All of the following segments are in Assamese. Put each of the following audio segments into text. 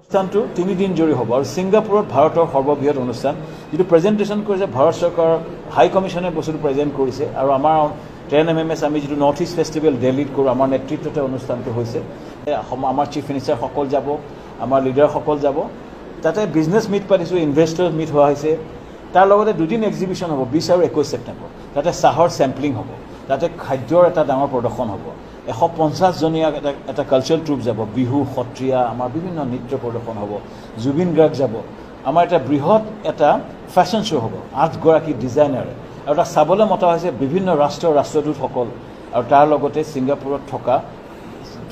অনুষ্ঠানটো 3 দিন জুৰি হ'ব আৰু ছিংগাপুৰত ভাৰতৰ সৰ্ববৃহৎ অনুষ্ঠান যিটো প্ৰেজেণ্টেশ্যন কৰিছে ভাৰত চৰকাৰৰ হাই কমিশ্যনে বস্তুটো প্ৰেজেণ্ট কৰিছে আৰু আমাৰ 10 MMS আমি যিটো নৰ্থ ইষ্ট ফেষ্টিভেল দিল্লীত কৰোঁ আমাৰ নেতৃত্বতে অনুষ্ঠানটো হৈছে আমাৰ চিফ মিনিষ্টাৰসকল যাব আমাৰ লিডাৰসকল যাব তাতে বিজনেছ মিট পাতিছোঁ ইনভেষ্টৰ মিট হোৱা হৈছে তাৰ লগতে 2 দিন এক্সিবিশ্যন হ'ব 20 আৰু 21 ছেপ্টেম্বৰ তাতে চাহৰ চেম্পলিং হ'ব তাতে খাদ্যৰ এটা ডাঙৰ প্ৰদৰ্শন হ'ব 150 জনীয়া এটা কালচাৰেল ট্ৰুপ যাব বিহু সত্ৰীয়া আমাৰ বিভিন্ন নৃত্য প্ৰদৰ্শন হ'ব জুবিন গাৰ্গ যাব আমাৰ এটা বৃহৎ এটা ফেশ্বন শ্ব' হ'ব 8 গৰাকী ডিজাইনাৰে আৰু তাক চাবলৈ মতা হৈছে বিভিন্ন ৰাষ্ট্ৰদূতসকল আৰু তাৰ লগতে ছিংগাপুৰত থকা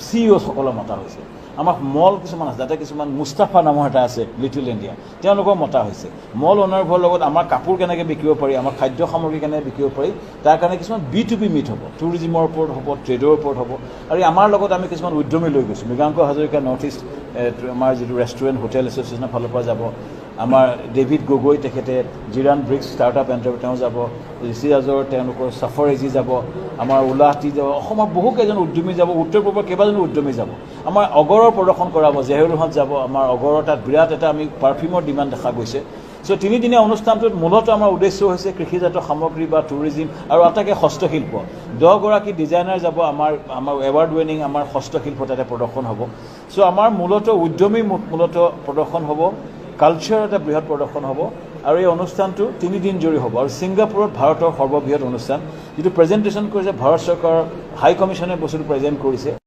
CEO সকলক মতা হৈছে আমাৰ মল কিছুমান আছে যাতে কিছুমান মুস্তাফা নামৰ এটা আছে লিটল ইণ্ডিয়া তেওঁলোকক মতা হৈছে মল অনাৰভৰ লগত আমাৰ কাপোৰ কেনেকৈ বিকিব পাৰি আমাৰ খাদ্য সামগ্ৰী কেনেকৈ বিকিব পাৰি তাৰ কাৰণে কিছুমান B2B মিট হ'ব টুৰিজিমৰ ওপৰত হ'ব ট্ৰেডৰ ওপৰত হ'ব আৰু আমাৰ লগত আমি কিছুমান উদ্যমী লৈ গৈছোঁ মৃগাংক হাজৰিকা নৰ্থ ইষ্ট আমাৰ যিটো ৰেষ্টুৰেণ্ট হোটেল এছ'চিয়েশ্যনৰ ফালৰ পৰা যাব আমাৰ ডেভিড গগৈ তেখেতে জিৰাণ ব্ৰিক্স ষ্টাৰ্টআপ এণ্টাৰপ্ৰাইজ তেওঁ যাব ঋষি ৰাজৰ তেওঁলোকৰ চাফৰ এজি যাব আমাৰ উলাহাটী যাব অসমৰ বহুকেইজন উদ্যমী যাব উত্তৰ পূৰ্বৰ কেইবাজনো উদ্যমী যাব আমাৰ অগৰৰ প্ৰদৰ্শন কৰাব জেহেৰুলহঁত যাব আমাৰ অগৰৰ তাত বিৰাট এটা আমি পাৰফিউমৰ ডিমাণ্ড দেখা গৈছে চ' 3 দিনীয়া অনুষ্ঠানটোত মূলতঃ আমাৰ উদ্দেশ্য হৈছে কৃষিজাত সামগ্ৰী বা টুৰিজিম আৰু আটাইকে হস্তশিল্প 10 গৰাকী ডিজাইনাৰ যাব আমাৰ এৱাৰ্ড উইনিং আমাৰ হস্তশিল্প তাতে প্ৰদৰ্শন হ'ব চ' আমাৰ মূলতঃ উদ্যমী মূলতঃ প্ৰদৰ্শন হ'ব কালচাৰ এটা বৃহৎ প্ৰদৰ্শন হ'ব আৰু এই অনুষ্ঠানটো 3 দিন জুৰি হ'ব আৰু ছিংগাপুৰত ভাৰতৰ সৰ্ববৃহৎ অনুষ্ঠান যিটো প্ৰেজেণ্টেশ্যন কৰিছে ভাৰত চৰকাৰৰ হাই কমিশ্যনে বস্তুটো প্ৰেজেণ্ট কৰিছে